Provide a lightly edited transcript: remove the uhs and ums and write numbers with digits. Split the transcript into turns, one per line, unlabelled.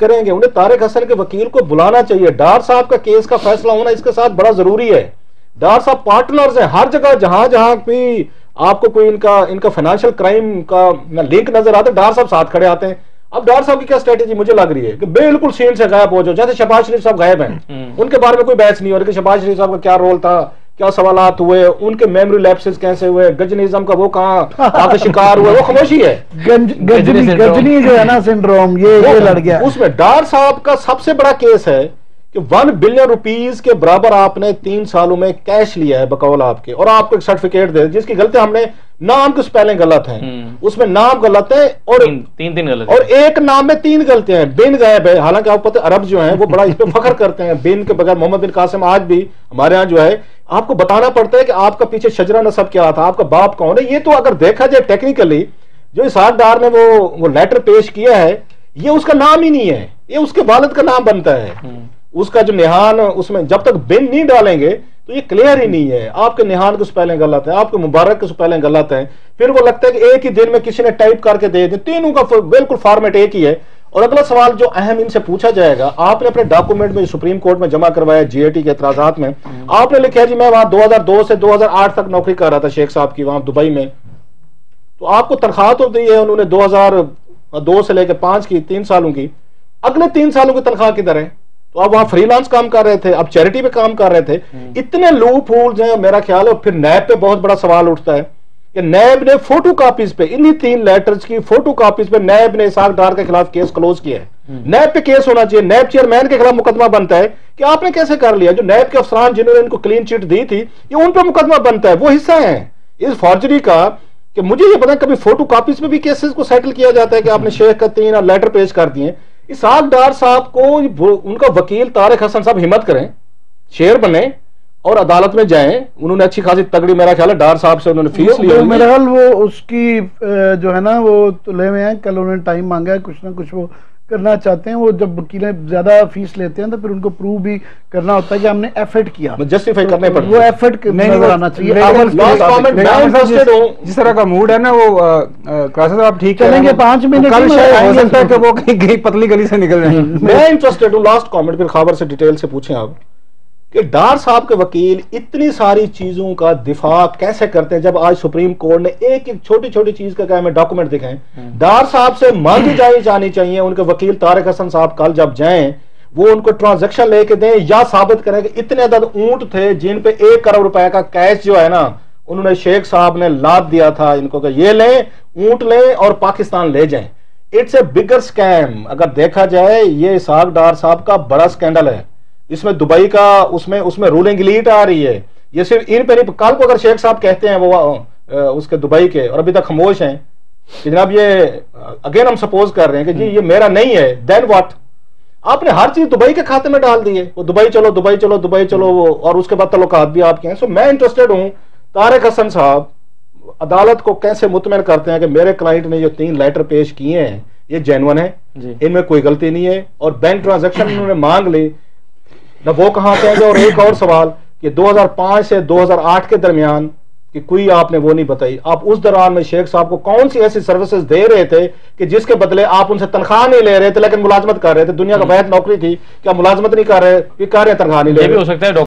کریں گے. انہیں طارق حسن کے وکیل کو بلانا چاہیے. ڈار صاحب کا کیس کا فیصلہ ہونا اس کے ساتھ بڑا ضروری ہے. ڈار صاحب پارٹنرز ہیں ہر جگہ, جہاں بھی آپ کو کوئی ان کا فائنینشیل کرائم کا لنک نظر آتا ہے, ڈار صاحب ساتھ کھڑے آتے ہیں. اب ڈار صاحب کی کیا اسٹریٹجی مجھے لگ رہی ہے کہ بالکل سین سے غائب ہو جاؤ, جیسے شہباز شریف صاحب غائب ہیں. ان کے بارے میں کوئی بحث نہیں ہو رہی کہ شہباز شریف صاحب کا کیا رول تھا, کیا سوالات ہوئے, ان کے میموری لیپسز کیسے ہوئے, گجنیزم کا وہ کہاں آپ کے شکار ہوئے, وہ خاموشی ہے.
گجنی جو ہے نا سنڈروم, یہ لڑ گیا.
اس میں ڈار صاحب کا سب سے بڑا کیس ہے کہ 1 بلین روپیز کے برابر آپ نے 3 سالوں میں کیش لیا ہے بقول آپ کے, اور آپ کو ایک سرٹیفکیٹ دے جس کی غلطی ہم نے نام کی سپیلنگ غلط ہیں, اس میں نام غلط ہے اور
تین غلط,
اور ایک نام میں 3 غلطیاں ہیں. بن غائب ہے, حالانکہ آپ پتہ عرب جو ہیں وہ بڑا اس پہ فخر کرتے ہیں بن کے بغیر. محمد بن قاسم آج بھی ہمارے ہاں جو ہے آپ کو بتانا پڑتا ہے کہ آپ کا پیچھے شجرہ نسب کیا تھا, آپ کا باپ کون ہے. یہ تو اگر دیکھا جائے ٹیکنیکلی جو اسحاق ڈار نے وہ لیٹر پیش کیا ہے, یہ اس کا نام ہی نہیں ہے, یہ اس کے والد کا نام بنتا ہے. اس کا جو نہان, اس میں جب تک بن نہیں ڈالیں گے تو یہ کلیئر ہی نہیں ہے. آپ کے نہان کے سپیلنگ غلط ہے, آپ کے مبارک کے سپیلنگ غلط ہے. پھر وہ لگتا ہے کہ ایک ہی دن میں کسی نے ٹائپ کر کے دے دیں, تینوں کا بالکل فارمیٹ ایک ہی ہے. اور اگلا سوال جو اہم ان سے پوچھا جائے گا, آپ نے اپنے ڈاکومنٹ میں سپریم کورٹ میں جمع کروایا جی اے ٹی کے اعتراضات میں, آپ نے لکھا ہے جی میں وہاں 2002 سے 2008 تک نوکری کر رہا تھا شیخ صاحب کی وہاں دبئی میں. تو آپ کو تنخواہ تو دی ہے انہوں نے 2002 سے لے کے 5 کی 3 سالوں کی, اگلے 3 سالوں کی تنخواہ کدھر ہے؟ تو آپ وہاں فری لانس کام کر رہے تھے, اب چیریٹی پہ کام کر رہے تھے. اتنے لوپ ہولز ہیں میرا خیال ہے. پھر نیب پہ بہت بڑا سوال اٹھتا ہے کہ نیب نے فوٹو کاپیز پہ, انہی 3 لیٹرز کی فوٹو کاپیز پہ نیب نے اسحاق ڈار کے خلاف کیس کلوز کیا ہے. نیب پہ کیس ہونا چاہیے, نیب چیئرمین کے خلاف مقدمہ بنتا ہے کہ آپ نے کیسے کر لیا. جو نیب کے افسران جنہوں نے ان کو کلین چٹ دی تھی, یہ ان پہ مقدمہ بنتا ہے, وہ حصہ ہیں اس فارجری کا. کہ مجھے یہ پتا ہے کبھی فوٹو کاپیز پہ بھی کیسز کو سیٹل کیا جاتا ہے کہ آپ نے شیخ کا 3 لیٹر پیش کر دیے. اسحاق ڈار صاحب کو ان کا وکیل طارق حسن صاحب ہمت کریں, شیر بنے اور عدالت میں جائیں. انہوں نے اچھی خاصی تگڑی میرا خیال ہے ڈار صاحب سے انہوں نے فیس لی,
میرا خیال وہ اس کی جو ہے نا وہ تلے میں ہیں. کل انہوں نے ٹائم مانگا ہے, کچھ نہ کچھ وہ کرنا چاہتے ہیں. وہ جب وکیلیں زیادہ فیس لیتے ہیں تو پھر ان کو پروو بھی کرنا ہوتا ہے کہ ہم نے ایفرٹ کیا,
جسٹیفائی کرنے پڑتے
وہ ایفرٹ نظر آنا چاہیے.
جس طرح کا موڈ ہے نا وہ قاصد آپ ٹھیک
چلیں گے 5 منٹ
ہو سکتا ہے کہ وہ کہیں پتلی گلی سے نکل رہے ہیں.
میں انٹرسٹڈ ہوں, لاسٹ کامنٹ پھر خبر سے ڈیٹیل سے پوچھیں آپ کہ ڈار صاحب کے وکیل اتنی ساری چیزوں کا دفاع کیسے کرتے ہیں جب آج سپریم کورٹ نے ایک چھوٹی چھوٹی چیز کا کہا ہمیں ڈاکومنٹ دکھائیں. ڈار صاحب سے مانگی جانی چاہیے, ان کے وکیل طارق حسن صاحب کل جب جائیں وہ ان کو ٹرانزیکشن لے کے دیں یا ثابت کریں کہ اتنے عدد اونٹ تھے جن پہ 1 کروڑ روپے کا کیش جو ہے نا انہوں نے شیخ صاحب نے لاد دیا تھا ان کو کہ یہ لیں اونٹ لیں اور پاکستان لے جائیں. It's a bigger scheme. اگر دیکھا جائے یہ اسحاق ڈار صاحب کا بڑا سکینڈل ہے. اس میں دبئی کا اس میں رولنگ لیٹ آ رہی ہے. یہ صرف ان پہ نہیں, کل کو اگر شیخ صاحب کہتے ہیں وہ اس کے دبئی کے اور ابھی تک خاموش ہیں کہ جناب یہ اگین ہم سپوز کر رہے ہیں کہ جی یہ میرا نہیں ہے, دین واٹ؟ آپ نے ہر چیز دبئی کے کھاتے میں ڈال دی ہے, وہ دبئی چلو اور اس کے بعد تعلقات بھی آپ کے ہیں. سو میں انٹرسٹڈ ہوں طارق حسن صاحب عدالت کو کیسے مطمئن کرتے ہیں کہ میرے کلائنٹ نے جو 3 لیٹر پیش کیے ہیں یہ جینون ہے, ان میں کوئی غلطی نہیں ہے, اور بینک ٹرانزیکشن انہوں نے مانگ لی نہ وہ کہاں پہ ہیں. اور ایک اور سوال کہ 2005 سے 2008 کے درمیان کہ کوئی آپ نے وہ نہیں بتائی, آپ اس دوران میں شیخ صاحب کو کون سی ایسی سروسز دے رہے تھے کہ جس کے بدلے آپ ان سے تنخواہ نہیں لے رہے تھے لیکن ملازمت کر رہے تھے. دنیا کا واحد نوکری تھی کہ آپ ملازمت نہیں کر رہے, کر رہے تنخواہ نہیں لے رہے.